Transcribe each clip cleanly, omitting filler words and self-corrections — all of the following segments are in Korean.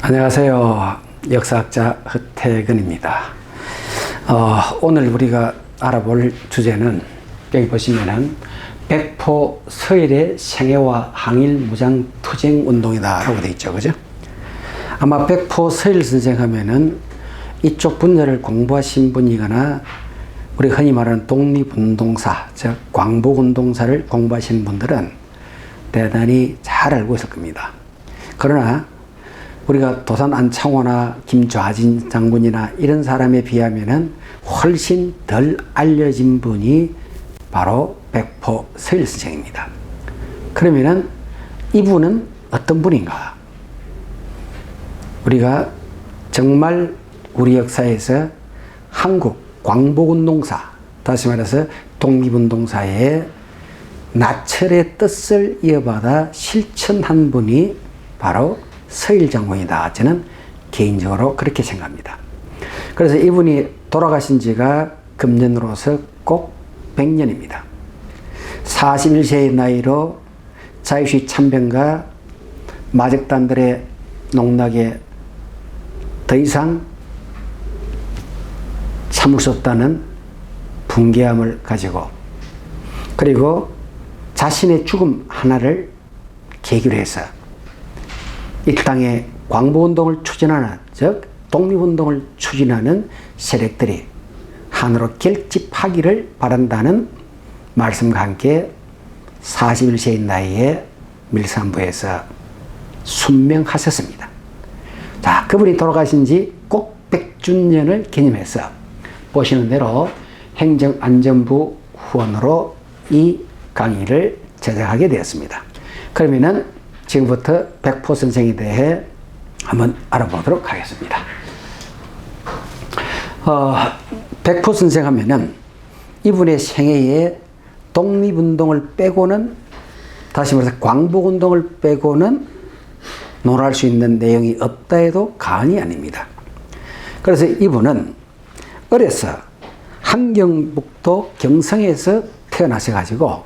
안녕하세요. 역사학자 허태근입니다. 오늘 우리가 알아볼 주제는 여기 보시면은 백포 서일의 생애와 항일 무장 투쟁 운동이다 라고 되어 있죠. 그죠? 아마 백포 서일 전쟁 하면은 이쪽 분야를 공부하신 분이거나 우리 흔히 말하는 독립운동사, 즉 광복운동사를 공부하신 분들은 대단히 잘 알고 있을 겁니다. 그러나 우리가 도산 안창호나 김좌진 장군이나 이런 사람에 비하면은 훨씬 덜 알려진 분이 바로 백포 서일 선생입니다. 그러면은 이분은 어떤 분인가? 우리가 정말 우리 역사에서 한국 광복운동사, 다시 말해서 독립운동사의 나철의 뜻을 이어받아 실천한 분이 바로 서일장군이다. 저는 개인적으로 그렇게 생각합니다. 그래서 이분이 돌아가신 지가 금년으로서 꼭 100년입니다. 41세의 나이로 자유시 참변과 마적단들의 농락에 더 이상 참을 수 없다는 분개함을 가지고, 그리고 자신의 죽음 하나를 계기로 해서 이 땅에 광복운동을 추진하는, 즉 독립운동을 추진하는 세력들이 하나로 결집하기를 바란다는 말씀과 함께 41세의 나이에 밀산부에서 순명하셨습니다. 자, 그분이 돌아가신 지 꼭 100주년을 기념해서 보시는 대로 행정안전부 후원으로 이 강의를 제작하게 되었습니다. 그러면은 지금부터 백포 선생에 대해 한번 알아보도록 하겠습니다. 백포 선생 하면은 이분의 생애에 독립운동을 빼고는, 다시 말해서 광복운동을 빼고는 논할 수 있는 내용이 없다 해도 과언이 아닙니다. 그래서 이분은 어려서 함경북도 경성에서 태어나셔가지고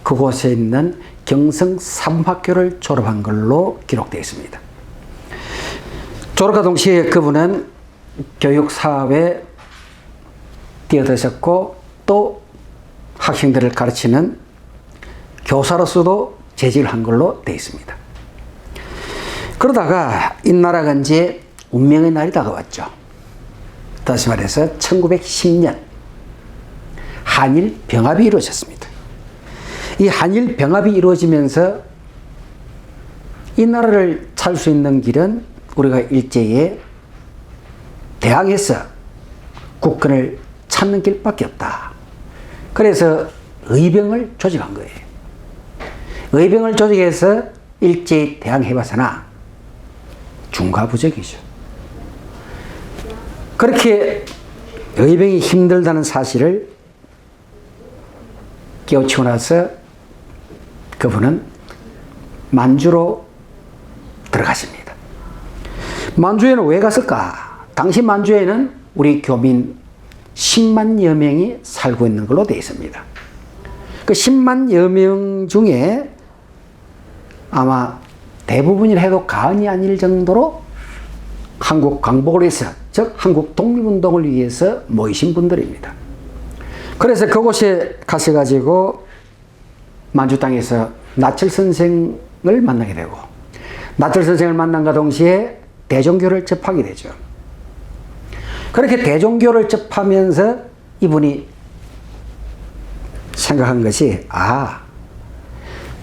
그곳에 있는 경성 삼학교를 졸업한 걸로 기록되어 있습니다. 졸업과 동시에 그분은 교육사업에 뛰어드셨고 또 학생들을 가르치는 교사로서도 재직을 한 걸로 되어 있습니다. 그러다가 이 나라가 이제 운명의 날이 다가왔죠. 다시 말해서 1910년 한일 병합이 이루어졌습니다. 이 한일 병합이 이루어지면서 이 나라를 찾을 수 있는 길은 우리가 일제에 대항해서 국권을 찾는 길밖에 없다. 그래서 의병을 조직한 거예요. 의병을 조직해서 일제에 대항해봐서나 중과부적이죠. 그렇게 의병이 힘들다는 사실을 깨우치고 나서 그분은 만주로 들어가십니다. 만주에는 왜 갔을까? 당시 만주에는 우리 교민 10만여 명이 살고 있는 걸로 되어 있습니다. 그 10만여 명 중에 아마 대부분이라 해도 과언이 아닐 정도로 한국 광복을 위해서, 즉 한국 독립운동을 위해서 모이신 분들입니다. 그래서 그곳에 가셔가지고 만주 땅에서 나철 선생을 만나게 되고, 나철 선생을 만남과 동시에 대종교를 접하게 되죠. 그렇게 대종교를 접하면서 이분이 생각한 것이,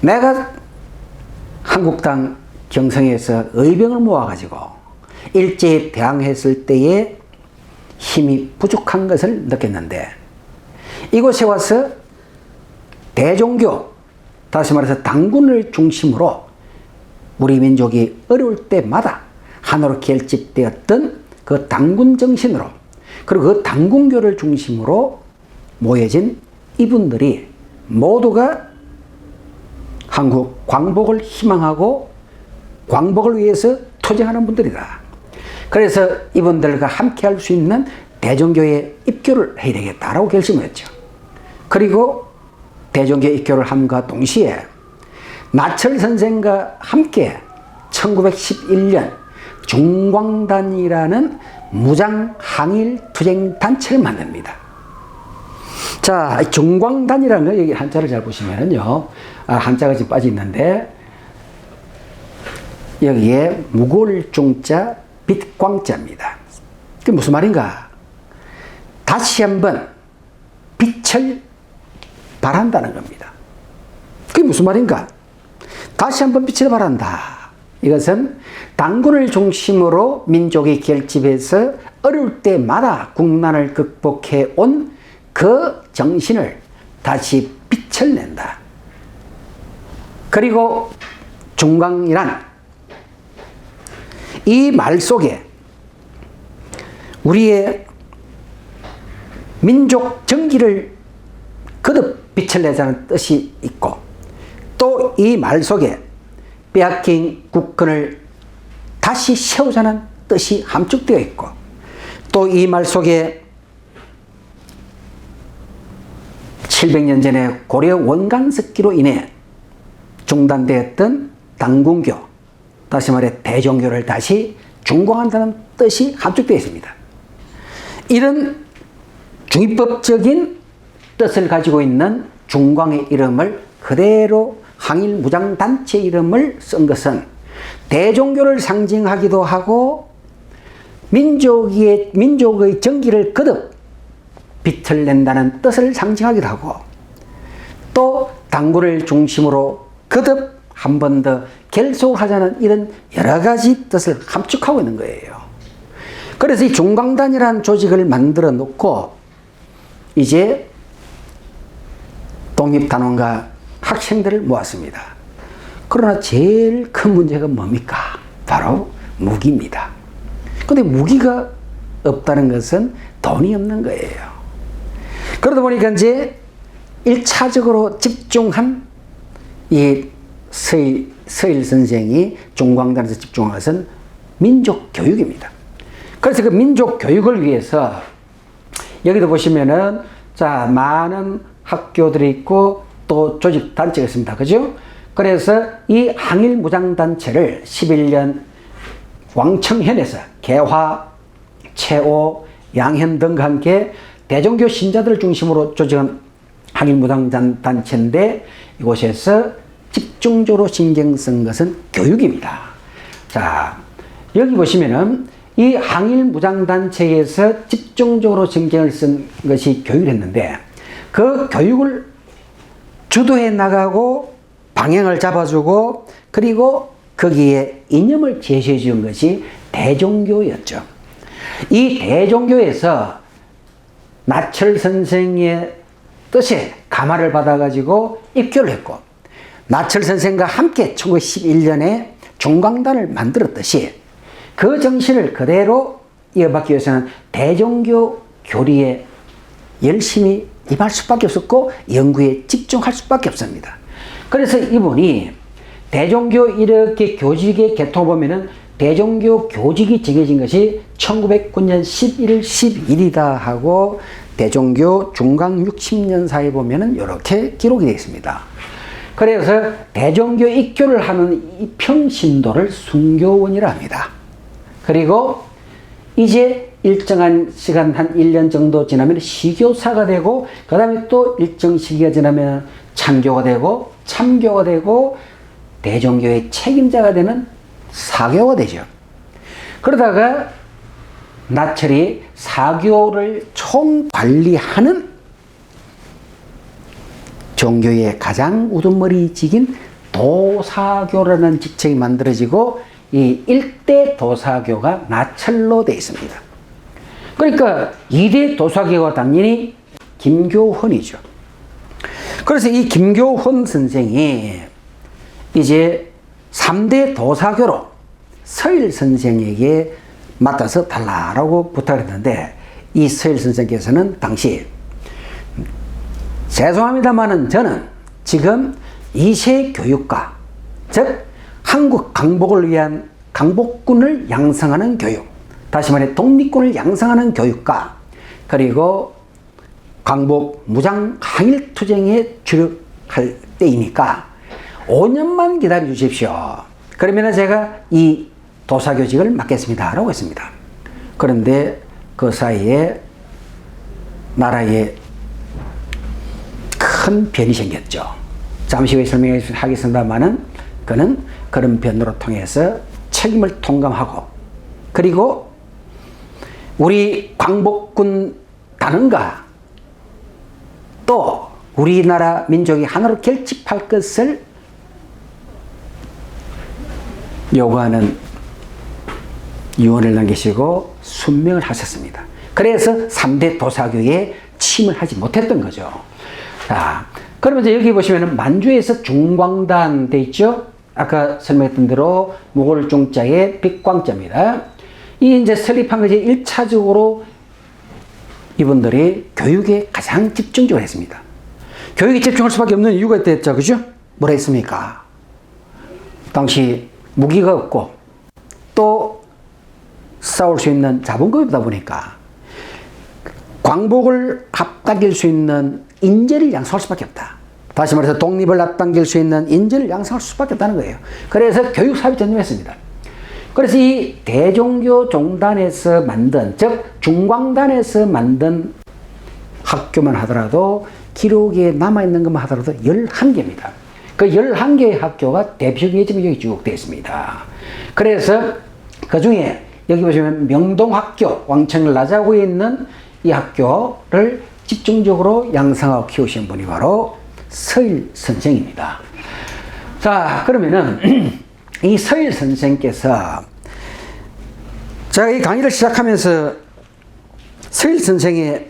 내가 한국 땅 경성에서 의병을 모아가지고 일제에 대항했을 때에 힘이 부족한 것을 느꼈는데, 이곳에 와서 대종교, 다시 말해서 당군을 중심으로 우리 민족이 어려울 때마다 하나로 결집되었던 그 당군 정신으로, 그리고 그 당군교를 중심으로 모여진 이분들이 모두가 한국 광복을 희망하고 광복을 위해서 투쟁하는 분들이다. 그래서 이분들과 함께 할 수 있는 대종교에 입교를 해야 되겠다라고 결심을 했죠. 그리고 대종교 입교를 함과 동시에 나철 선생과 함께 1911년 중광단이라는 무장 항일 투쟁 단체를 만듭니다. 자, 중광단이라는 거 여기 한자를 잘 보시면은요, 한자가 지금 빠져 있는데 여기에 무골 중자 빛광자입니다. 그게 무슨 말인가? 다시 한번 빛을 발한다는 겁니다. 그게 무슨 말인가? 다시 한번 빛을 발한다. 이것은 당군을 중심으로 민족이 결집해서 어려울 때마다 국난을 극복해 온 그 정신을 다시 빛을 낸다. 그리고 중광이란 이 말 속에 우리의 민족 정기를 거듭 빛을 내자는 뜻이 있고, 또 이 말 속에 빼앗긴 국권을 다시 세우자는 뜻이 함축되어 있고, 또 이 말 속에 700년 전에 고려 원간석기로 인해 중단되었던 당군교, 다시 말해 대종교를 다시 중광한다는 뜻이 함축되어 있습니다. 이런 중의법적인 뜻을 가지고 있는 중광의 이름을 그대로 항일무장단체 이름을 쓴 것은 대종교를 상징하기도 하고 민족의 정기를 거듭 빛을 낸다는 뜻을 상징하기도 하고, 또 당군을 중심으로 거듭 한 번 더 결속하자는 이런 여러 가지 뜻을 함축하고 있는 거예요. 그래서 이 중광단이라는 조직을 만들어 놓고 이제 독립단원과 학생들을 모았습니다. 그러나 제일 큰 문제가 뭡니까? 바로 무기입니다. 그런데 무기가 없다는 것은 돈이 없는 거예요. 그러다 보니까 이제 1차적으로 집중한 이 서일 선생이 중광단에서 집중한 것은 민족 교육입니다. 그래서 그 민족 교육을 위해서 여기도 보시면은 자, 많은 학교들이 있고 또 조직 단체가 있습니다. 그죠? 그래서 이 항일무장단체를 11년 왕청현에서 개화, 최오, 양현 등과 함께 대종교 신자들을 중심으로 조직한 항일무장단체인데, 이곳에서 집중적으로 신경 쓴 것은 교육입니다. 자, 여기 보시면은 이 항일무장단체에서 집중적으로 신경을 쓴 것이 교육을 했는데, 그 교육을 주도해 나가고 방향을 잡아주고 그리고 거기에 이념을 제시해 준 것이 대종교였죠. 이 대종교에서 나철 선생의 뜻에 감화를 받아가지고 입교를 했고, 나철 선생과 함께 1911년에 중광단을 만들었듯이 그 정신을 그대로 이어받기 위해서는 대종교 교리에 열심히 임할 수밖에 없었고 연구에 집중할 수밖에 없습니다. 그래서 이분이 대종교 이렇게 교직의 개통을 보면은 대종교 교직이 정해진 것이 1909년 11월 10일이다 하고 대종교 중광 60년사에 보면은 이렇게 기록이 되어 있습니다. 그래서 대종교 입교를 하는 이 평신도를 순교원이라 합니다. 그리고 이제 일정한 시간 한 1년 정도 지나면 시교사가 되고, 그 다음에 또 일정 시기가 지나면 참교가 되고, 참교가 되고, 대종교의 책임자가 되는 사교가 되죠. 그러다가 나철이 사교를 총관리하는 종교의 가장 우두머리직인 도사교라는 직책이 만들어지고, 이 일대 도사교가 나철로 되어 있습니다. 그러니까 2대 도사교가 당연히 김교훈이죠. 그래서 이 김교훈 선생이 이제 3대 도사교로 서일 선생에게 맡아서 달라라고 부탁을 했는데, 이 서일 선생께서는 당시 죄송합니다만은 저는 지금 2세 교육과, 즉 한국 강복을 위한 강복군을 양성하는 교육, 다시 말해 독립군을 양성하는 교육과, 그리고 광복 무장 항일 투쟁에 주력할 때이니까 5년만 기다려 주십시오. 그러면 제가 이 도사교직을 맡겠습니다 라고 했습니다. 그런데 그 사이에 나라에 큰 변이 생겼죠. 잠시 후에 설명하겠습니다만은 그는 그런 변으로 통해서 책임을 통감하고, 그리고 우리 광복군 단원과 또 우리나라 민족이 하나로 결집할 것을 요구하는 유언을 남기시고 순명을 하셨습니다. 그래서 3대 도사교에 침을 하지 못했던 거죠. 자, 그러면 이제 여기 보시면 만주에서 중광단 돼 있죠? 아까 설명했던 대로 무골중자에 빛광자입니다. 이 이제 설립한 것이 1차적으로 이분들이 교육에 가장 집중적으로 했습니다. 교육에 집중할 수밖에 없는 이유가 있겠죠, 그죠? 뭐라 했습니까? 당시 무기가 없고 또 싸울 수 있는 자본금이 없다 보니까 광복을 앞당길 수 있는 인재를 양성할 수밖에 없다. 다시 말해서 독립을 앞당길 수 있는 인재를 양성할 수밖에 없다는 거예요. 그래서 교육사업에 전념했습니다. 그래서 이 대종교 종단에서 만든, 즉 중광단에서 만든 학교만 하더라도 기록에 남아있는 것만 하더라도 11개입니다. 그 11개의 학교가 대표적인 지금 여기 쭉 되어 있습니다. 그래서 그 중에 여기 보시면 명동학교, 왕청 나자구에 있는 이 학교를 집중적으로 양성하고 키우신 분이 바로 서일 선생입니다. 자, 그러면은 이 서일 선생께서 제가 이 강의를 시작하면서 서일 선생의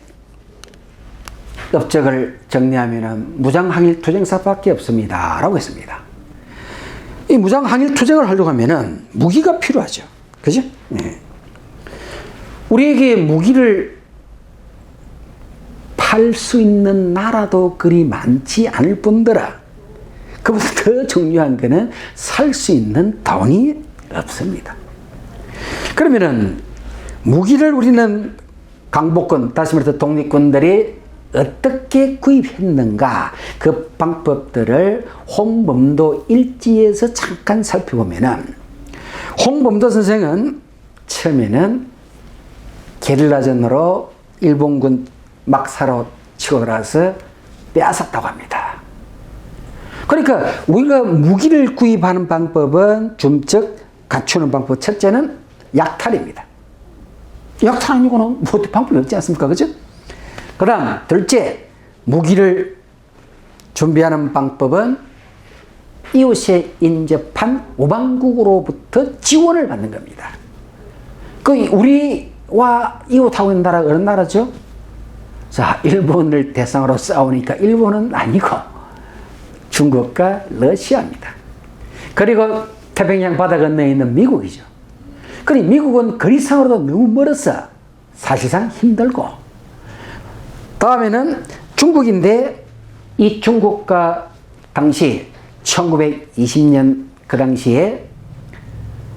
업적을 정리하면은 무장항일투쟁사밖에 없습니다 라고 했습니다. 이 무장항일투쟁을 하려고 하면은 무기가 필요하죠. 그죠? 네. 우리에게 무기를 팔 수 있는 나라도 그리 많지 않을 뿐더러 그보다 더 중요한 것은 살 수 있는 돈이 없습니다. 그러면은 무기를 우리는 강복군, 다시 말해서 독립군들이 어떻게 구입했는가, 그 방법들을 홍범도 일지에서 잠깐 살펴보면은 홍범도 선생은 처음에는 게릴라전으로 일본군 막사로 치고 들어와서 빼앗았다고 합니다. 그러니까 우리가 무기를 구입하는 방법은 즉 갖추는 방법, 첫째는 약탈입니다. 약탈 아니고는 뭐 방법이 없지 않습니까? 그죠? 그 다음 둘째, 무기를 준비하는 방법은 이웃에 인접한 우방국으로부터 지원을 받는 겁니다. 그 우리와 이웃하고 있는 나라가 어느 나라죠? 자, 일본을 대상으로 싸우니까 일본은 아니고 중국과 러시아입니다. 그리고 태평양 바다 건너에 있는 미국이죠. 그리고 미국은 거리상으로도 너무 멀어서 사실상 힘들고, 다음에는 중국인데 이 중국과 당시 1920년 그 당시에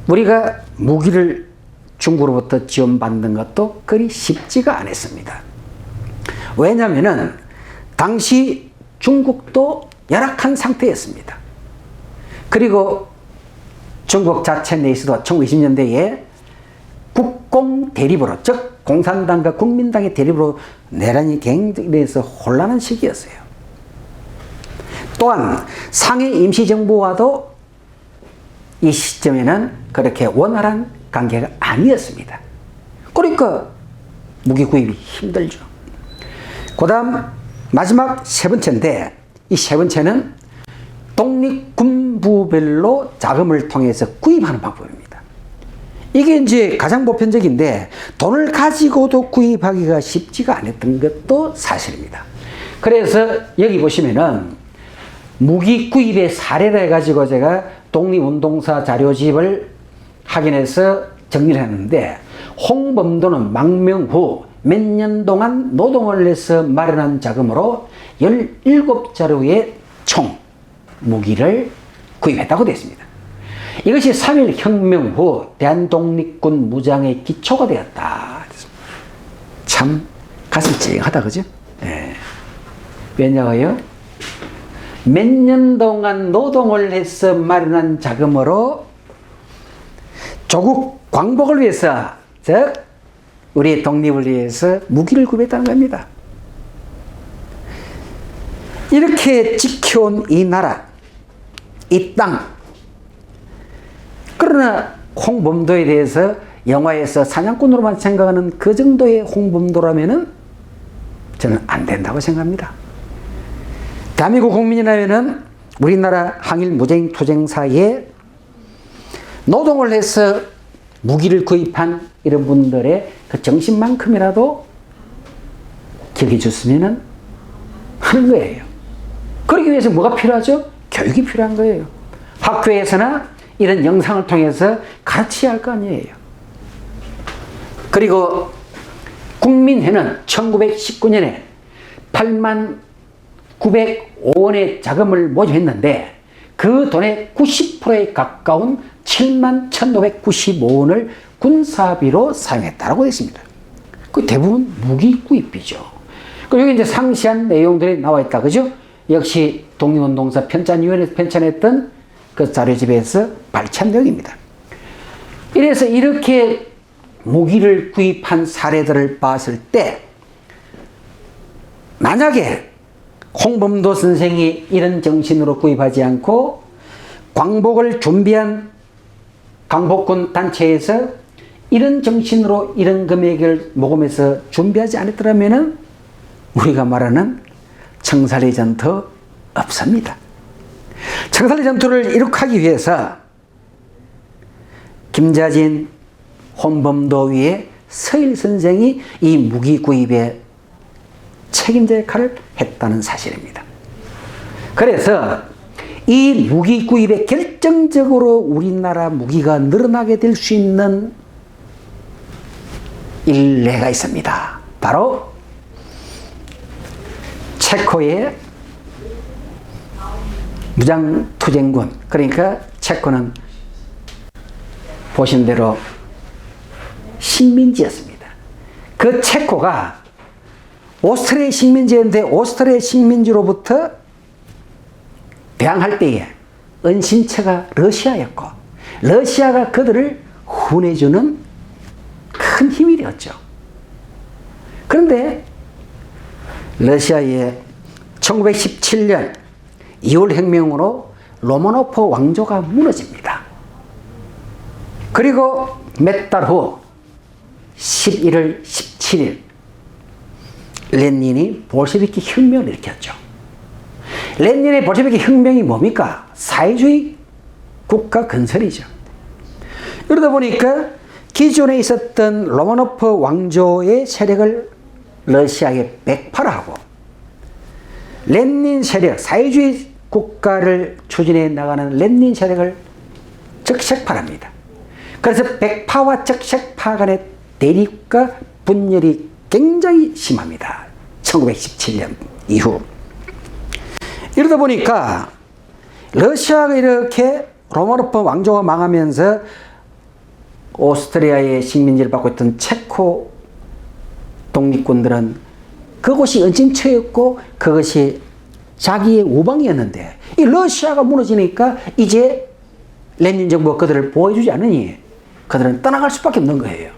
우리가 무기를 중국으로부터 지원받는 것도 그리 쉽지가 않았습니다. 왜냐하면 당시 중국도 열악한 상태였습니다. 그리고 중국 자체 내에서도 1920년대에 국공 대립으로, 즉 공산당과 국민당의 대립으로 내란이 굉장히 혼란한 시기였어요. 또한 상해 임시정부와도 이 시점에는 그렇게 원활한 관계가 아니었습니다. 그러니까 무기 구입이 힘들죠. 그 다음 마지막 세 번째인데, 이 세 번째는 독립군부별로 자금을 통해서 구입하는 방법입니다. 이게 이제 가장 보편적인데 돈을 가지고도 구입하기가 쉽지가 않았던 것도 사실입니다. 그래서 여기 보시면은 무기 구입의 사례를 해가지고 제가 독립운동사 자료집을 확인해서 정리를 했는데, 홍범도는 망명 후 몇 년 동안 노동을 해서 마련한 자금으로 17자루의 총 무기를 구입했다고 되어 있습니다. 이것이 3.1 혁명 후 대한독립군 무장의 기초가 되었다. 참 가슴 찡하다, 그죠? 예. 왜냐하여 몇 년 동안 노동을 해서 마련한 자금으로 조국 광복을 위해서, 즉 우리의 독립을 위해서 무기를 구입했다는 겁니다. 이렇게 지켜온 이 나라, 이 땅. 그러나 홍범도에 대해서 영화에서 사냥꾼으로만 생각하는 그 정도의 홍범도라면은 저는 안 된다고 생각합니다. 대한민국 국민이라면은 우리나라 항일 무장 투쟁사에 노동을 해서 무기를 구입한 이런 분들의 그 정신만큼이라도 기억해 줬으면 하는 거예요. 그러기 위해서 뭐가 필요하죠? 교육이 필요한 거예요. 학교에서나 이런 영상을 통해서 가르쳐야 할 거 아니에요. 그리고 국민회는 1919년에 8만 905원의 자금을 모집했는데 그 돈의 90%에 가까운 7만 1,595원을 군사비로 사용했다고 했습니다. 그 대부분 무기 구입비죠. 그리고 여기 이제 상세한 내용들이 나와 있다. 그죠? 역시 독립운동사 편찬위원회에서 편찬했던 그 자료집에서 발췌한 내용입니다. 이래서 이렇게 무기를 구입한 사례들을 봤을 때 만약에 홍범도 선생이 이런 정신으로 구입하지 않고 광복을 준비한 광복군 단체에서 이런 정신으로 이런 금액을 모금해서 준비하지 않았더라면 우리가 말하는 청산리 전투 없습니다. 청산리 전투를 이룩하기 위해서 김자진, 홍범도 위에 서일 선생이 이 무기 구입에 책임자 역할을 했다는 사실입니다. 그래서 이 무기 구입에 결정적으로 우리나라 무기가 늘어나게 될 수 있는 일례가 있습니다. 바로 체코의 무장투쟁군, 그러니까 체코는 보신 대로 식민지였습니다. 그 체코가 오스트리아 식민지였는데 오스트리아 식민지로부터 대항할 때에 은신처가 러시아였고 러시아가 그들을 후원해주는 큰 힘이 되었죠. 그런데 러시아의 1917년 2월 혁명으로 로마노프 왕조가 무너집니다. 그리고 몇 달 후 11월 17일 레닌이 볼셰비키 혁명을 일으켰죠. 레닌의 볼셰비키 혁명이 뭡니까? 사회주의 국가 건설이죠. 그러다 보니까 기존에 있었던 로마노프 왕조의 세력을 러시아에 백파하고 레닌 세력, 사회주의 국가를 추진해 나가는 레닌 세력을 적색파합니다. 그래서 백파와 적색파 간의 대립과 분열이 굉장히 심합니다. 1917년 이후. 이러다 보니까 러시아가 이렇게 로마노프 왕조가 망하면서 오스트리아의 식민지를 받고 있던 체코 독립군들은 그것이 은신처였고 그것이 자기의 우방이었는데 이 러시아가 무너지니까 이제 레닌 정부가 그들을 보호해주지 않으니 그들은 떠나갈 수밖에 없는 거예요.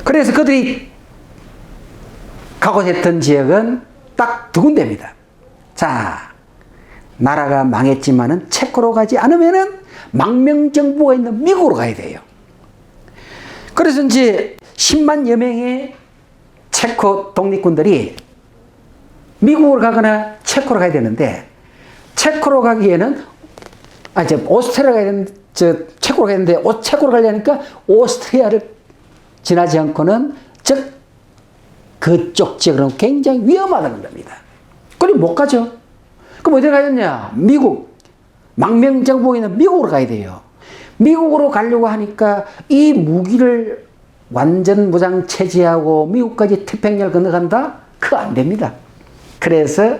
그래서 그들이 가고자 했던 지역은 딱 두 군데입니다. 자, 나라가 망했지만은 체코로 가지 않으면은 망명정부가 있는 미국으로 가야 돼요. 그래서 이제 10만여 명의 체코 독립군들이 미국으로 가거나 체코로 가야 되는데 체코로 가기에는 오스트리아 가야 되는데 체코로 가야 되는데 체코로 가려니까 오스트리아를 지나지 않고는 즉 그쪽 지역은 굉장히 위험하다는 겁니다. 그리고 못 가죠. 그럼 어디 가겠냐? 미국. 망명정부가 있는 미국으로 가야 돼요. 미국으로 가려고 하니까 이 무기를 완전 무장 체제하고 미국까지 태평양을 건너간다? 그거 안 됩니다. 그래서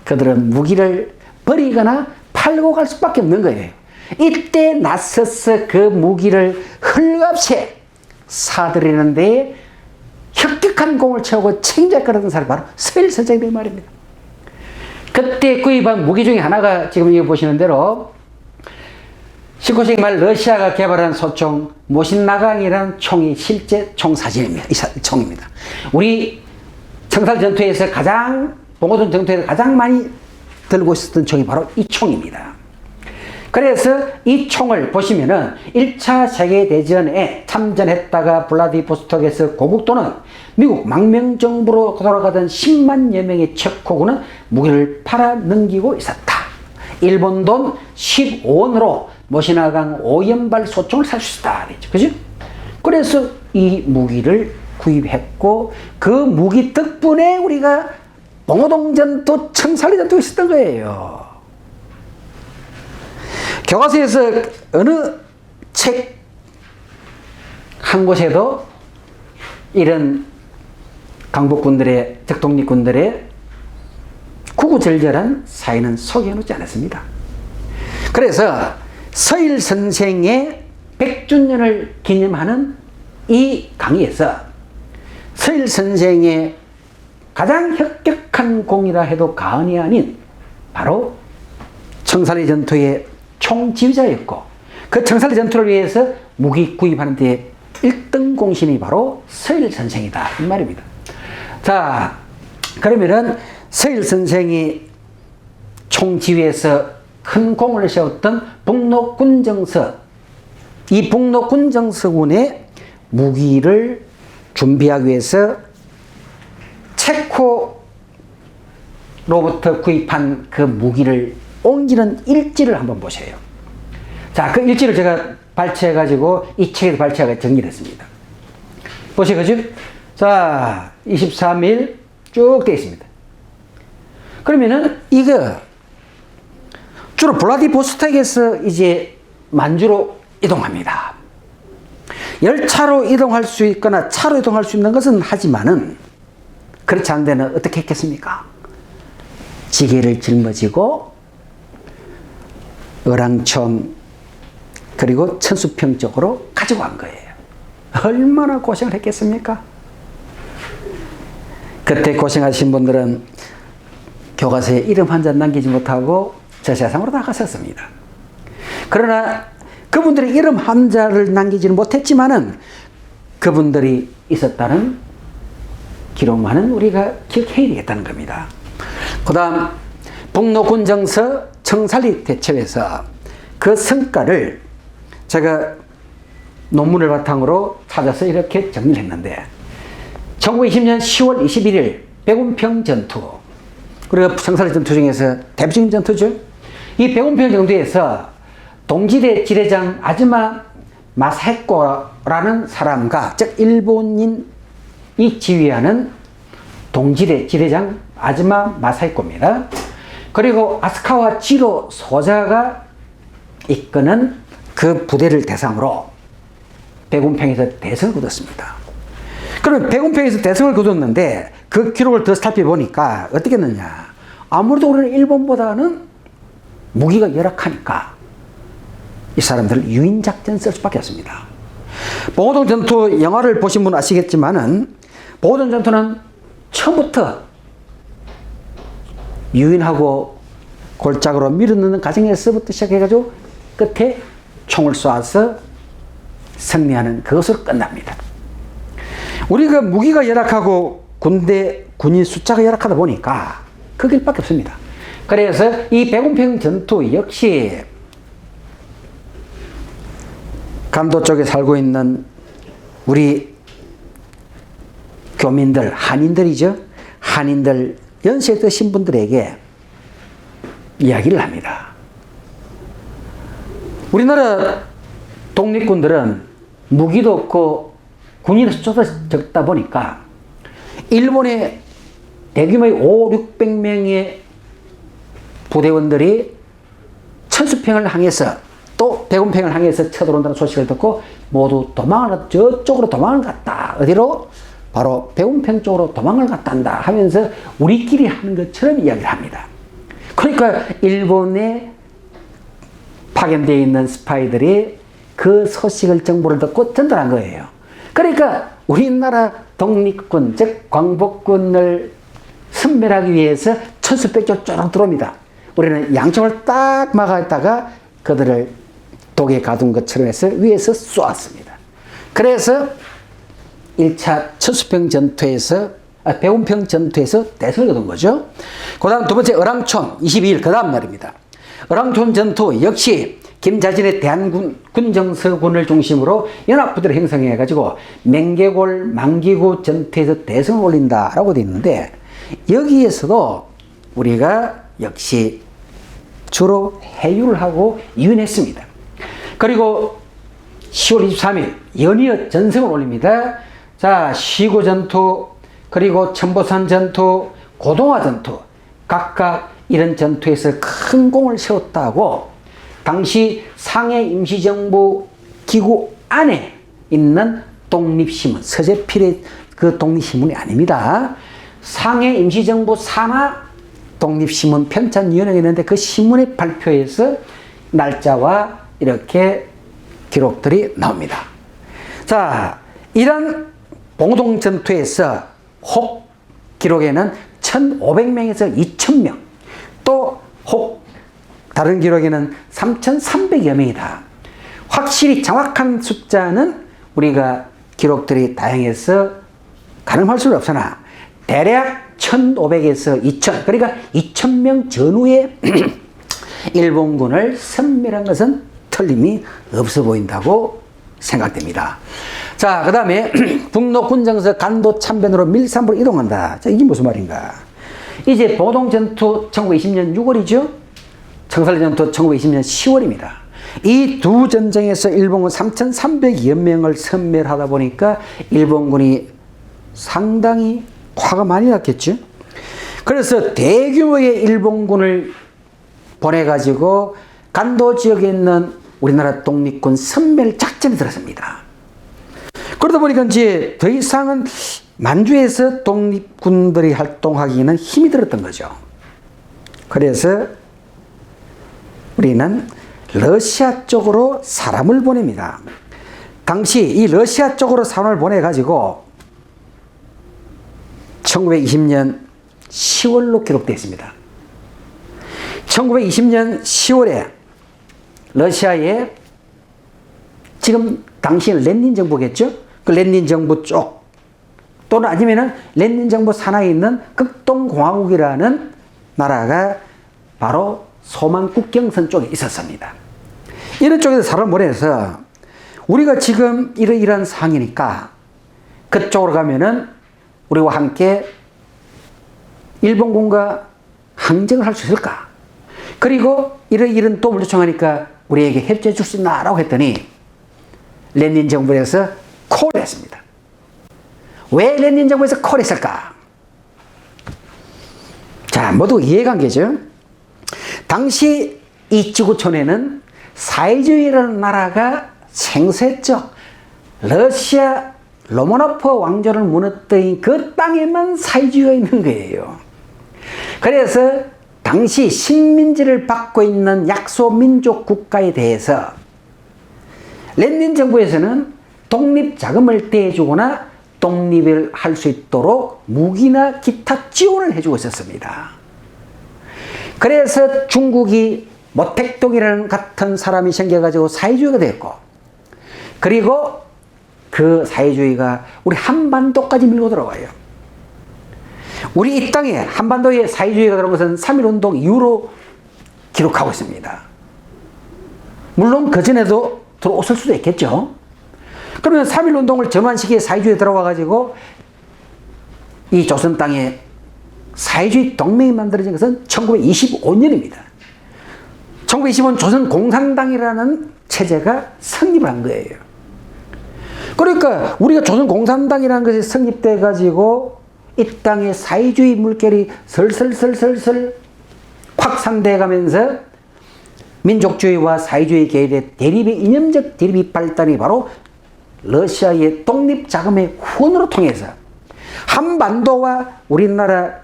그들은 무기를 버리거나 팔고 갈 수밖에 없는 거예요. 이때 나서서 그 무기를 헐값에 사들이는데 혁격한 공을 채우고 책임질 거라던 사람이 바로 서일 선생님 말입니다. 그때 구입한 무기 중에 하나가 지금 이거 보시는 대로 19세기 말 러시아가 개발한 소총 모신나강이라는 총이 실제 총 사진입니다. 이 총입니다. 우리 청살 전투에서 봉오동 전투에서 가장 많이 들고 있었던 총이 바로 이 총입니다. 그래서 이 총을 보시면은 1차 세계대전에 참전했다가 블라디보스톡에서 고국도는 미국 망명정부로 돌아가던 10만여 명의 체코군은 무기를 팔아 넘기고 있었다. 일본 돈 15원으로 모시나강 5연발 소총을 살 수 있다. 그죠? 그래서 이 무기를 구입했고 그 무기 덕분에 우리가 봉오동 전투, 청산리 전투가 있었던 거예요. 교과서에서 어느 책 한 곳에도 이런 강복군들의, 적독립군들의 구구절절한 사연은 소개해놓지 않았습니다. 그래서 서일 선생의 100주년을 기념하는 이 강의에서 서일 선생의 가장 혁격한 공이라 해도 과언이 아닌 바로 청산리 전투의 총지휘자였고 그 청산리 전투를 위해서 무기 구입하는 데 1등 공신이 바로 서일 선생이다 이 말입니다. 자, 그러면은 서일 선생이 총지휘에서 큰 공을 세웠던 북로군정서, 이 북로군정서군의 무기를 준비하기 위해서 체코로부터 구입한 그 무기를 옮기는 일지를 한번 보세요. 자, 그 일지를 제가 발췌해가지고 이 책에도 발췌해서 정리를 했습니다. 보시겠죠? 자, 23일 쭉 되어 있습니다. 그러면은 이거 주로 블라디보스톡에서 이제 만주로 이동합니다. 열차로 이동할 수 있거나 차로 이동할 수 있는 것은 하지만은 그렇지 않은 데는 어떻게 했겠습니까? 지게를 짊어지고 어랑천 그리고 천수평 쪽으로 가지고 간 거예요. 얼마나 고생을 했겠습니까? 그때 고생하신 분들은 교과서에 이름 한 자 남기지 못하고 저 세상으로 나갔었습니다. 그러나 그분들이 이름 한 자를 남기지는 못했지만은 그분들이 있었다는 기록만은 우리가 기억해야 되겠다는 겁니다. 그 다음 북로군정서 청산리 대첩에서 그 성과를 제가 논문을 바탕으로 찾아서 이렇게 정리를 했는데 1920년 10월 21일 백운평 전투, 그리고 청산리 전투 중에서 대표적인 전투죠. 이 백운평 전투에서 동지대 지대장 아즈마 마사헤코라는 사람과, 즉 일본인이 지휘하는 동지대 지대장 아즈마 마사헤코입니다. 그리고 아스카와 지로 소자가 이끄는 그 부대를 대상으로 백운평에서 대성을 거뒀습니다. 그럼 백운평에서 대성을 거뒀는데 그 기록을 더 살펴보니까 어떻게 했느냐. 아무래도 우리는 일본보다는 무기가 열악하니까 이 사람들 유인작전 쓸 수밖에 없습니다. 봉오동 전투 영화를 보신 분 아시겠지만은 봉오동 전투는 처음부터 유인하고 골짜기로 밀어넣는 과정에서부터 시작해가지고 끝에 총을 쏴서 승리하는 그것으로 끝납니다. 우리가 무기가 열악하고 군인 숫자가 열악하다 보니까 그 길밖에 없습니다. 그래서 이 백운평 전투 역시 감도 쪽에 살고 있는 우리 교민들, 한인들이죠. 한인들, 연세 드신 분들에게 이야기를 합니다. 우리나라 독립군들은 무기도 없고 군인의 숫자도 적다 보니까 일본의 대규모의 500~600명의 부대원들이 천수평을 향해서 또 백운평을 향해서 쳐들어온다는 소식을 듣고 모두 저쪽으로 도망을 갔다. 어디로? 바로 백운평 쪽으로 도망을 갔단다 하면서 우리끼리 하는 것처럼 이야기를 합니다. 그러니까 일본에 파견되어 있는 스파이들이 그 소식을 정보를 듣고 전달한 거예요. 그러니까 우리나라 독립군, 즉 광복군을 섬멸하기 위해서 천수백조 쭉 들어옵니다. 우리는 양쪽을 딱 막아다가 그들을 독에 가둔 것처럼 해서 위에서 쏘았습니다. 그래서 1차 천수평 전투에서 배운평 전투에서 대승을 거둔 거죠. 그 다음 두 번째 어랑촌 22일 그 다음 날입니다. 어랑촌 전투 역시 김자진의 대한군 군정서군을 중심으로 연합부대를 형성해 가지고 맹개골 만기구 전투에서 대승을 올린다라고 되어 있는데, 여기에서도 우리가 역시 주로 해유를 하고 유인했습니다. 그리고 10월 23일 연이어 전승을 올립니다. 자, 시구 전투, 그리고 천보산 전투, 고동화 전투, 각각 이런 전투에서 큰 공을 세웠다고 당시 상해 임시정부 기구 안에 있는 독립신문, 서재필의 그 독립신문이 아닙니다. 상해 임시정부 산하 독립신문 편찬위원회가 있는데 그 신문의 발표에서 날짜와 이렇게 기록들이 나옵니다. 자, 이런 봉동전투에서 혹 기록에는 1,500명에서 2,000명, 또 혹 다른 기록에는 3,300여 명이다. 확실히 정확한 숫자는 우리가 기록들이 다양해서 가늠할 수는 없으나 대략 1,500에서 2,000, 그러니까 2,000명 전후에 일본군을 섬멸한 것은 틀림이 없어 보인다고 생각됩니다. 자, 그 다음에 북로 군정서 간도 참변으로 밀산부로 이동한다. 자, 이게 무슨 말인가? 이제 보동전투 1920년 6월이죠. 청산리전투 1920년 10월입니다. 이 두 전쟁에서 일본군 3,300여 명을 섬멸하다 보니까 일본군이 상당히 화가 많이 났겠죠. 그래서 대규모의 일본군을 보내가지고 간도 지역에 있는 우리나라 독립군 섬멸 작전에 들어섭니다. 그러다 보니까 이제 더 이상은 만주에서 독립군들이 활동하기에는 힘이 들었던 거죠. 그래서 우리는 러시아 쪽으로 사람을 보냅니다. 당시 이 러시아 쪽으로 사람을 보내가지고 1920년 10월로 기록되어 있습니다. 1920년 10월에 러시아에 지금 당시에는 레닌 정부겠죠? 그 레닌 정부 쪽 또는 아니면은 레닌 정부 산하에 있는 극동공화국이라는 나라가 바로 소만 국경선 쪽에 있었습니다. 이런 쪽에서 사람을 보내서 우리가 지금 이러이러한 상황이니까 그쪽으로 가면은 우리와 함께 일본군과 항쟁을 할 수 있을까? 그리고 이런 도움을 요청하니까 우리에게 협조해 줄 수 있나? 라고 했더니 레닌 정부에서 콜을 했습니다. 왜 레닌 정부에서 콜을 했을까? 자, 모두 이해관계죠. 당시 이 지구촌에는 사회주의라는 나라가 생소했죠. 러시아 로마노프 왕조를 무너뜨린 그 땅에만 사회주의가 있는 거예요. 그래서 당시 식민지를 받고 있는 약소민족 국가에 대해서 레닌 정부에서는 독립 자금을 대주거나 독립을 할 수 있도록 무기나 기타 지원을 해주고 있었습니다. 그래서 중국이 모택동이라는 같은 사람이 생겨가지고 사회주의가 됐고, 그리고 그 사회주의가 우리 한반도까지 밀고 들어와요. 우리 이 땅에 한반도에 사회주의가 들어온 것은 3.1운동 이후로 기록하고 있습니다. 물론 그전에도 들어왔을 수도 있겠죠. 그러면 3.1운동을 전환 시기에 사회주의에 들어와가지고 이 조선 땅에 사회주의 동맹이 만들어진 것은 1925년입니다. 1925년 조선 공산당이라는 체제가 성립을 한 거예요. 그러니까 우리가 조선 공산당이라는 것이 성립돼 가지고 이 땅에 사회주의 물결이 슬슬슬슬슬 확산돼 가면서 민족주의와 사회주의 계열의 대립의 이념적 대립이 발달이 바로 러시아의 독립 자금의 후원으로 통해서 한반도와 우리나라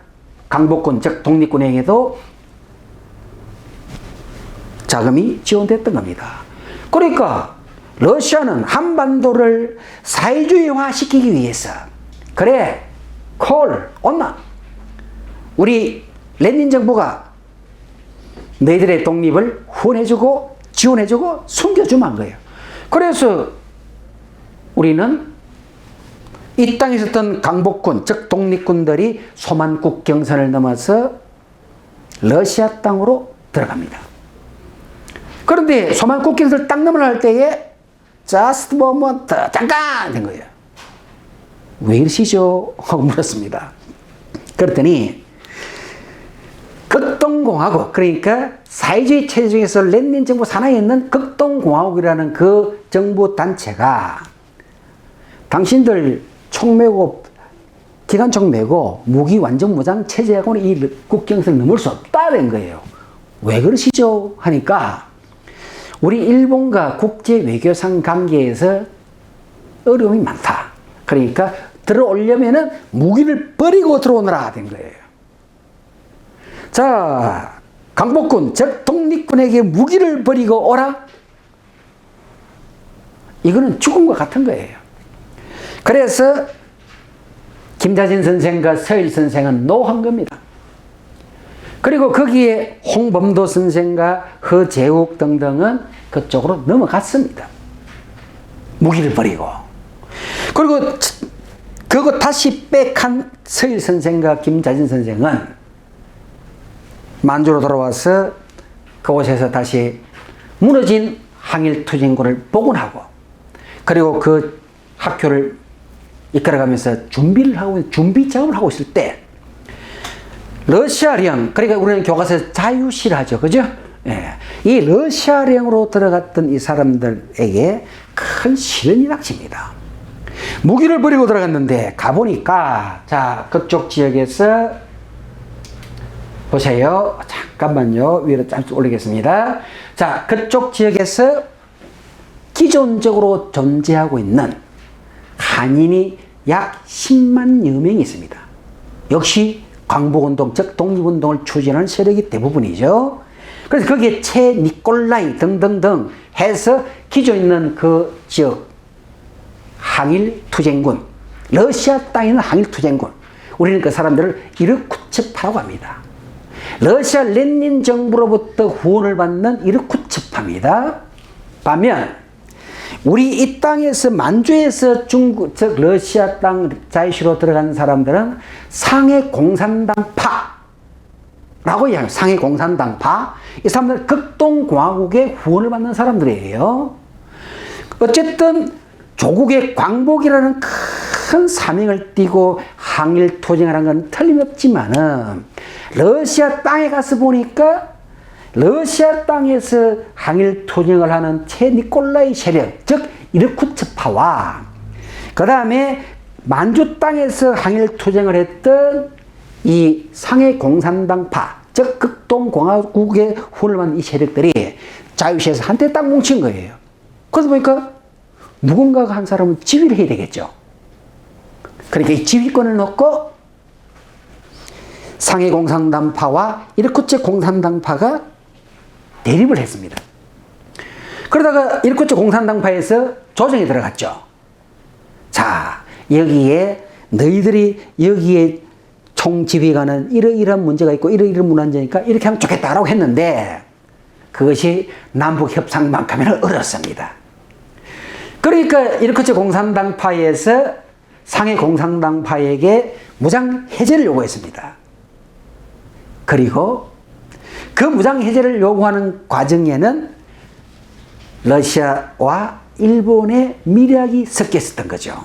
강복군 즉 독립군에게도 자금이 지원됐던 겁니다. 그러니까 러시아는 한반도를 사회주의화 시키기 위해서 그래, 콜, 온나. 우리 레닌 정부가 너희들의 독립을 후원해주고 지원해주고 숨겨주면 한 거예요. 그래서 우리는 이 땅에 있었던 강복군, 즉 독립군들이 소만국 경선을 넘어서 러시아 땅으로 들어갑니다. 그런데 소만국 경선을 딱 넘어갈 때에 just moment, 잠깐 된 거예요. 왜 이러시죠? 하고 물었습니다. 그랬더니 극동공화국, 그러니까 사회주의 체제 중에서 레닌 정부 산하에 있는 극동공화국이라는 그 정부 단체가 당신들 총 메고 기관총 메고 무기 완전 무장 체제하고는 이 국경선을 넘을 수 없다는 거예요. 왜 그러시죠? 하니까 우리 일본과 국제 외교상 관계에서 어려움이 많다. 그러니까 들어오려면은 무기를 버리고 들어오너라 된 거예요. 자, 강복군, 즉 독립군에게 무기를 버리고 오라? 이거는 죽음과 같은 거예요. 그래서 김자진 선생과 서일 선생은 노한 겁니다. 그리고 거기에 홍범도 선생과 허재욱 등등은 그쪽으로 넘어갔습니다. 무기를 버리고. 그리고 그거 다시 백한 서일 선생과 김자진 선생은 만주로 돌아와서 그곳에서 다시 무너진 항일투쟁군을 복원하고, 그리고 그 학교를 이끌어가면서 준비 작업을 하고 있을 때 러시아령, 그러니까 우리는 교과서에서 자유시를 하죠. 그죠? 예. 이 러시아령으로 들어갔던 이 사람들에게 큰 시련이 닥칩니다. 무기를 버리고 들어갔는데 가보니까, 자, 그쪽 지역에서 보세요. 잠깐만요. 위로 잠시 올리겠습니다. 자, 그쪽 지역에서 기존적으로 존재하고 있는 한인이 약 10만여 명이 있습니다. 역시 광복운동, 즉 독립운동을 추진하는 세력이 대부분이죠. 그래서 거기에 체 니콜라이 등등등 해서 기존 있는 그 지역 항일투쟁군, 러시아 땅에 있는 항일투쟁군, 우리는 그 사람들을 이르쿠츠파라고 합니다. 러시아 레닌 정부로부터 후원을 받는 이르쿠츠파입니다. 반면 우리 이 땅에서 만주에서 중국, 즉 러시아 땅 자유시로 들어간 사람들은 상해공산당파라고 이야기합니다. 상해공산당파. 이 사람들은 극동공화국의 후원을 받는 사람들이에요. 어쨌든 조국의 광복이라는 큰 사명을 띠고 항일투쟁을 한 건 틀림없지만은 러시아 땅에 가서 보니까 러시아 땅에서 항일투쟁을 하는 체 니콜라이 세력, 즉 이르쿠츠파와 그 다음에 만주 땅에서 항일투쟁을 했던 이 상해공산당파, 즉 극동공화국의 후원을 받는 이 세력들이 자유시에서 한때 딱 뭉친 거예요. 그래서 보니까 누군가가 한 사람은 지휘를 해야 되겠죠. 그러니까 이 지휘권을 놓고 상해공산당파와 이르쿠츠 공산당파가 대립을 했습니다. 그러다가 이르쿠츠 공산당파에서 조정이 들어갔죠. 자, 여기에 너희들이 여기에 총지휘관은 이러이러한 문제가 있고 이러이러한 문제니까 이렇게 하면 좋겠다라고 했는데 그것이 남북협상만큼은 어렵습니다. 그러니까 이르쿠츠 공산당파에서 상해공산당파에게 무장 해제를 요구했습니다. 그리고 그 무장 해제를 요구하는 과정에는 러시아와 일본의 밀약이 섞여 있었던 거죠.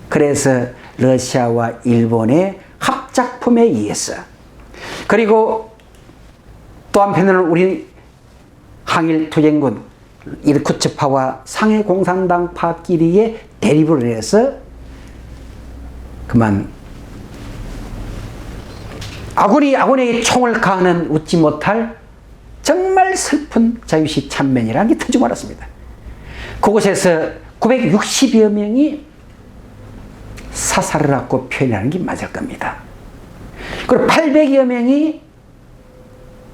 그래서 러시아와 일본의 합작품에 의해서, 그리고 또 한편으로는 우리 항일투쟁군 이르쿠츠파와 상해공산당파끼리의 대립을 해서 그만 아군에게 총을 가하는 웃지 못할 정말 슬픈 자유시 참변이라는 게 터지고 말았습니다. 그곳에서 960여 명이 사살을 하고 표현하는 게 맞을 겁니다. 그리고 800여 명이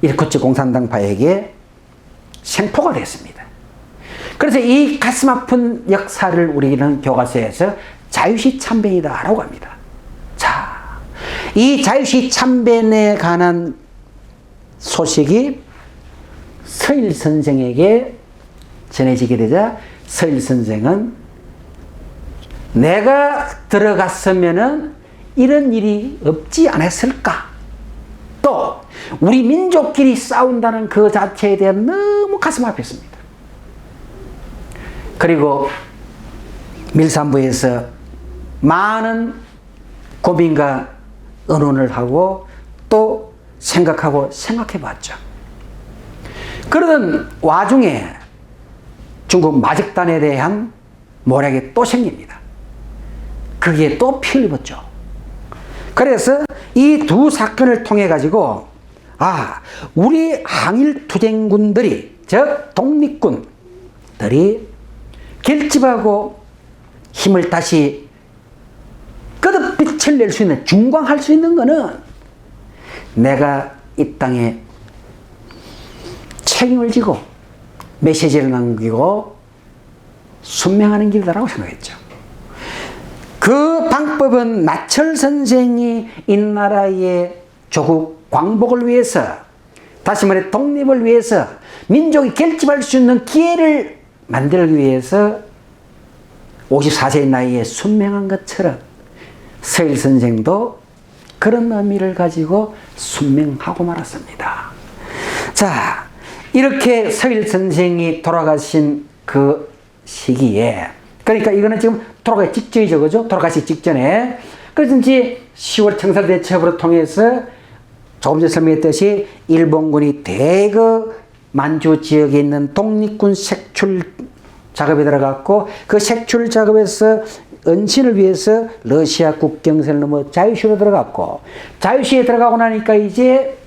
이르쿠츠 공산당파에게 생포가 됐습니다. 그래서 이 가슴 아픈 역사를 우리는 교과서에서 자유시 참변이다라고 합니다. 자, 이 자유시 참변에 관한 소식이 서일 선생에게 전해지게 되자 서일 선생은 내가 들어갔으면은 이런 일이 없지 않았을까? 또 우리 민족끼리 싸운다는 그 자체에 대한 너무 가슴 아팠습니다. 그리고 밀산부에서 많은 고민과 의논을 하고 또 생각해 봤죠. 그러던 와중에 중국 마적단에 대한 모략이 또 생깁니다. 그게 또 피를 입었죠. 그래서 이 두 사건을 통해 가지고 우리 항일투쟁군들이 즉 독립군들이 결집하고 힘을 다시 거듭 빛을 낼 수 있는, 중광할 수 있는 것은 내가 이 땅에 책임을 지고 메시지를 남기고 순명하는 길이라고 생각했죠. 그 방법은 나철 선생이 이 나라의 조국 광복을 위해서, 다시 말해 독립을 위해서, 민족이 결집할 수 있는 기회를 만들기 위해서 54세의 나이에 순명한 것처럼 서일 선생도 그런 의미를 가지고 순명하고 말았습니다. 자, 이렇게 서일 선생이 돌아가신 그 시기에, 그러니까 이거는 지금 돌아가기 직전이죠, 그죠? 돌아가기 직전에. 그래서 이제 10월 청사대첩을 통해서 조금 전에 설명했듯이 일본군이 대거 만주 지역에 있는 독립군 색출 작업에 들어갔고, 그 색출 작업에서 은신을 위해서 러시아 국경선을 넘어 자유시로 들어갔고, 자유시에 들어가고 나니까 이제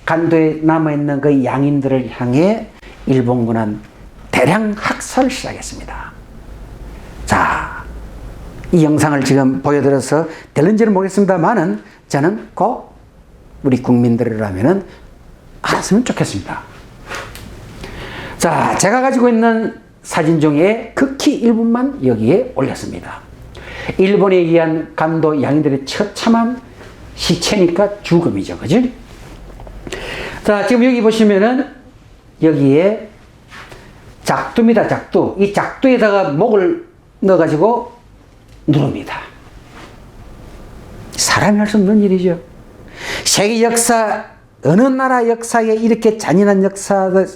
간도에 남아있는 그 양인들을 향해 일본군은 대량 학살을 시작했습니다. 자, 이 영상을 지금 보여드려서 될는지는 모르겠습니다만은 저는 꼭 우리 국민들이라면은 알았으면 좋겠습니다. 자, 제가 가지고 있는 사진 중에 극히 일부만 여기에 올렸습니다. 일본에 의한 간도 양인들의 처참한 시체니까 죽음이죠, 그죠? 자, 지금 여기 보시면은 여기에 작두입니다, 작두. 이 작두에다가 목을 넣어가지고 누릅니다. 사람이 할 수 없는 일이죠. 세계 역사, 어느 나라 역사에 이렇게 잔인한 역사적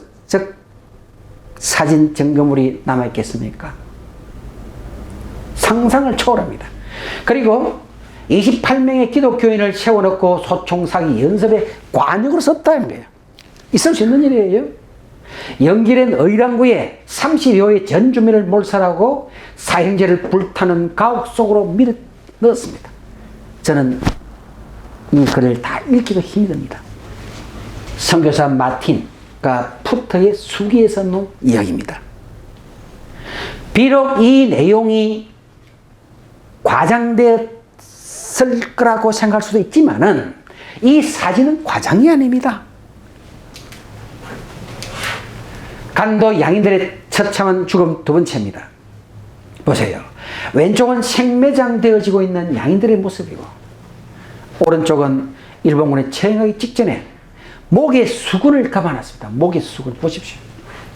사진 증거물이 남아있겠습니까? 상상을 초월합니다. 그리고 28명의 기독교인을 세워놓고 소총사기 연습에 관역으로 썼다는 거예요. 있을 수 있는 일이에요. 연길엔 의랑구에 30여의 전 주민을 몰살하고 사형제를 불타는 가옥 속으로 밀어 넣었습니다. 저는 이 글을 다 읽기도 힘이 듭니다. 선교사 마틴과 푸터의 수기에서 놓은 이야기입니다. 비록 이 내용이 과장되었을 거라고 생각할 수도 있지만은 이 사진은 과장이 아닙니다. 간도 양인들의 처참한 죽음 두 번째입니다. 보세요. 왼쪽은 생매장되어지고 있는 양인들의 모습이고, 오른쪽은 일본군에 처형하기 직전에 목에 수건을 감아놨습니다. 목에 수건 보십시오.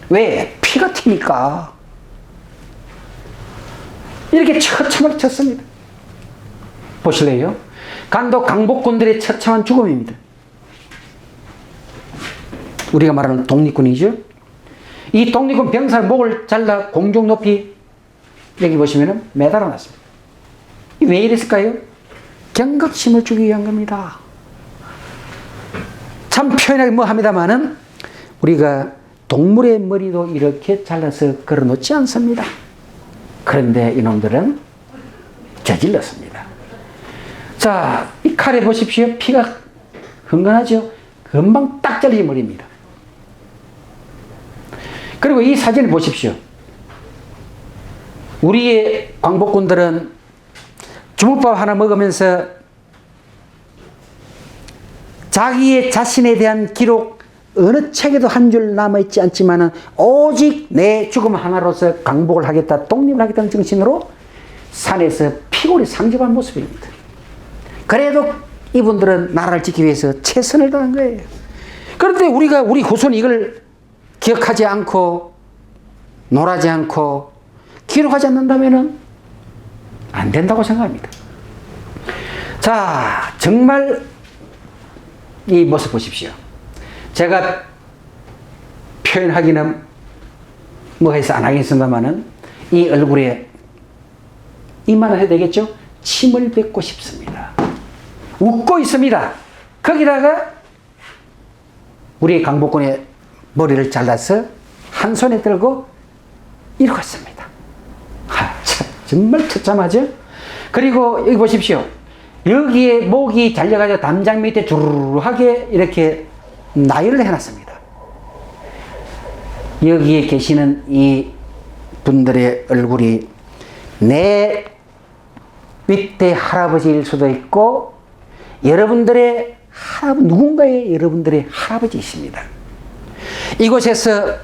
왜? 피가 튀니까. 이렇게 처참하게 쳤습니다. 보실래요? 간도 강복군들의 처참한 죽음입니다. 우리가 말하는 독립군이죠. 이 독립군 병사의 목을 잘라 공중 높이 여기 보시면 매달아 놨습니다. 왜 이랬을까요? 경각심을 주기 위한 겁니다. 참 표현하기 뭐합니다만은 우리가 동물의 머리도 이렇게 잘라서 걸어놓지 않습니다. 그런데 이놈들은 저질렀습니다. 자, 이 칼에 보십시오. 피가 흥건하죠? 금방 딱 잘리지 버립니다. 그리고 이 사진을 보십시오. 우리의 광복군들은 주먹밥 하나 먹으면서 자기의 자신에 대한 기록 어느 책에도 한 줄 남아있지 않지만 오직 내 죽음 하나로서 광복을 하겠다, 독립을 하겠다는 정신으로 산에서 피 피골이 상접한 모습입니다. 그래도 이분들은 나라를 지키기 위해서 최선을 다한 거예요. 그런데 우리 후손이 이걸 기억하지 않고 놀하지 않고 기록하지 않는다면 안 된다고 생각합니다. 자, 정말 이 모습 보십시오. 제가 표현하기는 뭐 해서 안 하겠습니다만은 이 얼굴에 이만한 해도 되겠죠? 침을 뱉고 싶습니다. 웃고 있습니다. 거기다가 우리 강복군의 머리를 잘라서 한 손에 들고 이러고 있습니다. 참, 정말 처참하죠? 그리고 여기 보십시오. 여기에 목이 잘려가지고 담장 밑에 주르르하게 이렇게 나열을 해놨습니다. 여기에 계시는 이 분들의 얼굴이 내 윗대 할아버지일 수도 있고 여러분들의 누군가의 여러분들의 할아버지이십니다. 이곳에서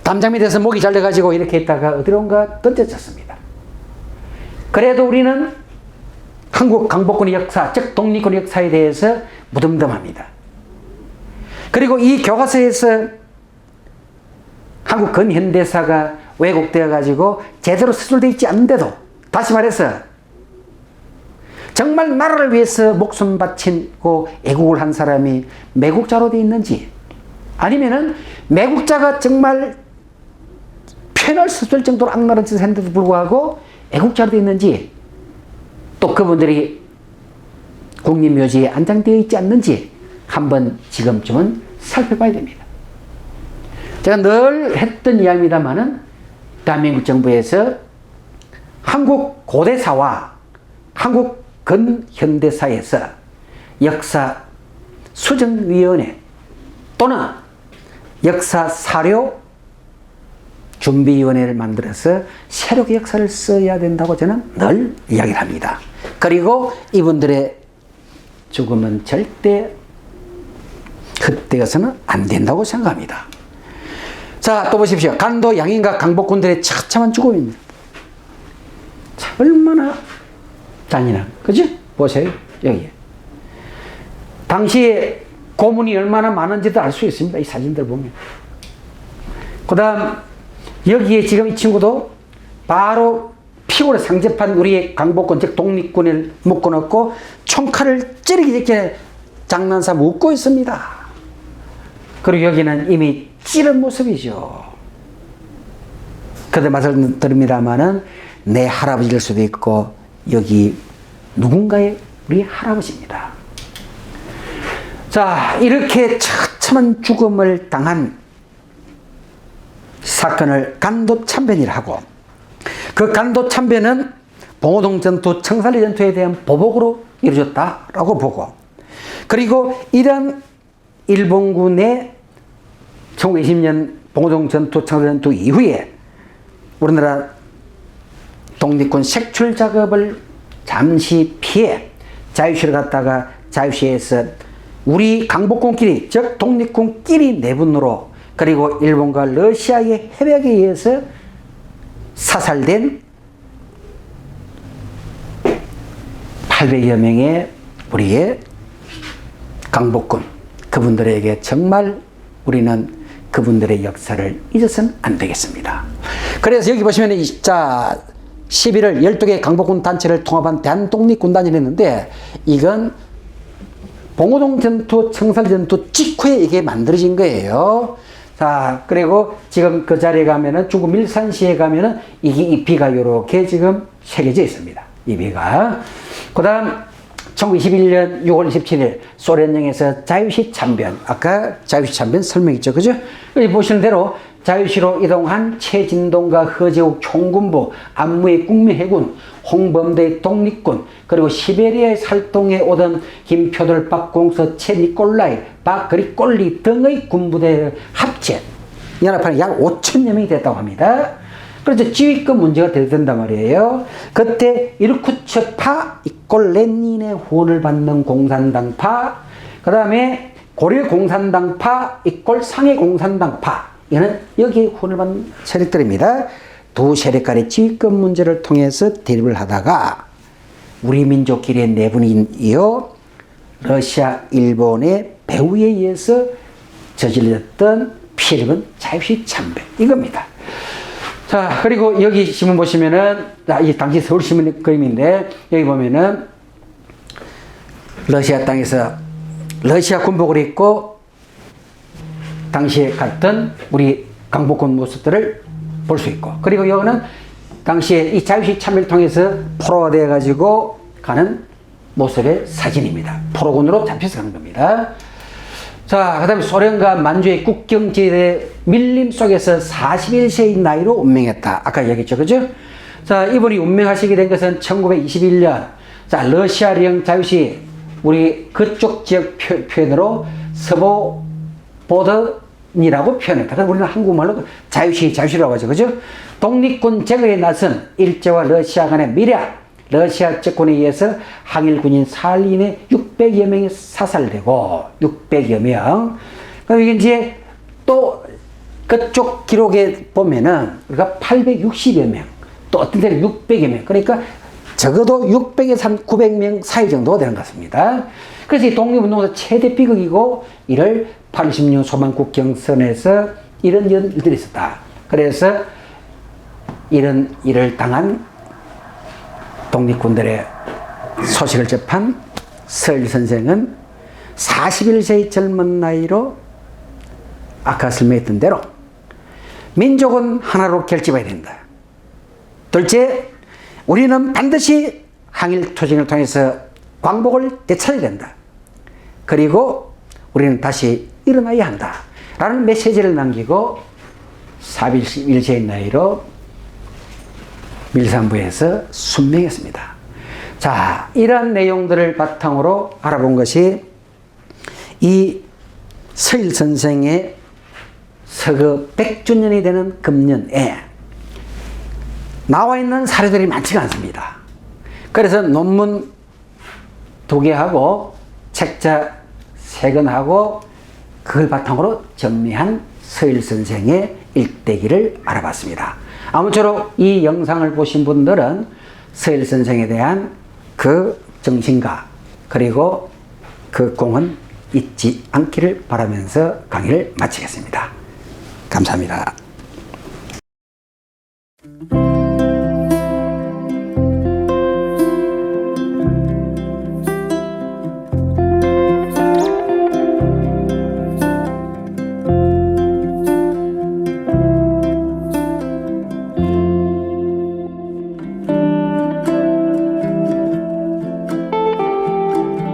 담장 밑에서 목이 잘려가지고 이렇게 있다가 어디론가 던져졌습니다. 그래도 우리는 한국 강복군의 역사, 즉 독립군의 역사에 대해서 무덤덤합니다. 그리고 이 교과서에서 한국 근현대사가 왜곡되어 가지고 제대로 수술되어 있지 않은데도, 다시 말해서 정말 나라를 위해서 목숨 바치고 애국을 한 사람이 매국자로 되어 있는지, 아니면은 매국자가 정말 표현할 수 없을 정도로 악랄한 짓을 했는데도 불구하고 애국자로 되어 있는지, 또 그분들이 국립묘지에 안장되어 있지 않는지 한번 지금쯤은 살펴봐야 됩니다. 제가 늘 했던 이야기입니다만은 대한민국 정부에서 한국 고대사와 한국 근현대사에서 역사 수정위원회 또는 역사 사료 준비위원회를 만들어서 새롭게 역사를 써야 된다고 저는 늘 이야기를 합니다. 그리고 이분들의 죽음은 절대 헛되어서는 안 된다고 생각합니다. 자, 또 보십시오. 간도 양인과 강복군들의 처참한 죽음입니다. 참 얼마나 잔인한, 그지? 보세요, 여기. 당시에 고문이 얼마나 많은지도 알 수 있습니다. 이 사진들 보면. 그 다음, 여기에 지금 이 친구도 바로 피골에 상접한 우리의 강복군, 즉 독립군을 묶어놓고 총칼을 찌르기 직전에 장난삼 웃고 있습니다. 그리고 여기는 이미 찌른 모습이죠. 그들 말을 들읍니다만은 내 할아버지일 수도 있고 여기 누군가의 우리 할아버지입니다. 자, 이렇게 처참한 죽음을 당한 사건을 간도참변이라 하고, 그 간도참변은 봉오동 전투, 청산리 전투에 대한 보복으로 이루어졌다라고 보고, 그리고 이런 일본군의 1920년 봉오동 전투, 청산리 전투 이후에 우리나라 독립군 색출 작업을 잠시 피해 자유시를 갔다가 자유시에서 우리 강복군끼리, 즉 독립군끼리 내분으로, 그리고 일본과 러시아의 협약에 의해서 사살된 800여 명의 우리의 강복군, 그분들에게 정말 우리는 그분들의 역사를 잊어서는 안 되겠습니다. 그래서 여기 보시면 자 11월 12개 강복군 단체를 통합한 대한독립군단이라 했는데, 이건 봉오동 전투, 청산리 전투 직후에 이게 만들어진 거예요. 자, 그리고 지금 그 자리에 가면은 중국 밀산시에 가면은 이게 입비가 이렇게 지금 새겨져 있습니다. 입비가. 그 다음 1921년 6월 27일 소련령에서 자유시 참변, 아까 자유시 참변 설명했죠, 그죠? 여기 보시는 대로 자유시로 이동한 최진동과 허재욱 총군부, 안무의 국민해군, 홍범대의 독립군, 그리고 시베리아에 살동해 오던 김표돌, 박공서, 체니콜라이, 박그리꼴리 등의 군부대를 합체 연합하는 약 5천여 명이 됐다고 합니다. 그래서 지휘권 문제가 된단 말이에요. 그때 이르쿠츠파, 이꼴 레닌의 후원을 받는 공산당파, 그 다음에 고려 공산당파, 이꼴 상해 공산당파, 이거는 여기 후원을 받는 세력들입니다. 두 세력 간의 지위권 문제를 통해서 대립을 하다가 우리 민족끼리의 내분이요 러시아, 일본의 배후에 의해서 저질렀던 피해를 자유시 참배 이겁니다. 자, 그리고 여기 신문 보시면은, 이 당시 서울신문 그림인데, 여기 보면은, 러시아 땅에서 러시아 군복을 입고, 당시에 갔던 우리 강복군 모습들을 볼 수 있고, 그리고 여기는 당시에 이 자유시 참배를 통해서 포로가 되어가지고 가는 모습의 사진입니다. 포로군으로 잡혀서 가는 겁니다. 자, 그 다음에 소련과 만주의 국경지대 밀림 속에서 41세의 나이로 운명했다. 아까 얘기했죠, 그죠? 자, 이분이 운명하시게 된 것은 1921년. 자, 러시아령 자유시, 우리 그쪽 지역 표현으로 스보보드니라고 표현했다. 그럼 우리는 한국말로 자유시라고 하죠, 그죠? 독립군 제거에 나선 일제와 러시아 간의 밀약, 러시아 정권에 의해서 항일 군인 살인의 600여 명이 사살되고 600여 명. 그럼 이게 이제 또 그쪽 기록에 보면은 우리가 860여 명, 또 어떤 데는 600여 명. 그러니까 적어도 600에서 900명 사이 정도가 되는 것 같습니다. 그래서 이 독립운동에서 최대 비극이고 이를 86 소만국경선에서 이런 일들이 있었다. 그래서 이런 일을 당한 독립군들의 소식을 접한 서일 선생은 41세의 젊은 나이로 아까 설명했던 대로 민족은 하나로 결집해야 된다. 둘째, 우리는 반드시 항일 투쟁을 통해서 광복을 되찾아야 된다. 그리고 우리는 다시 일어나야 한다. 라는 메시지를 남기고 41세의 나이로 밀산부에서 순명했습니다. 자, 이러한 내용들을 바탕으로 알아본 것이 이 서일 선생의 서거 100주년이 되는 금년에 나와 있는 사례들이 많지가 않습니다. 그래서 논문 2개 하고 책자 3권 하고 그걸 바탕으로 정리한 서일 선생의 일대기를 알아봤습니다. 아무쪼록 이 영상을 보신 분들은 서일 선생에 대한 그 정신과 그리고 그 공은 잊지 않기를 바라면서 강의를 마치겠습니다. 감사합니다.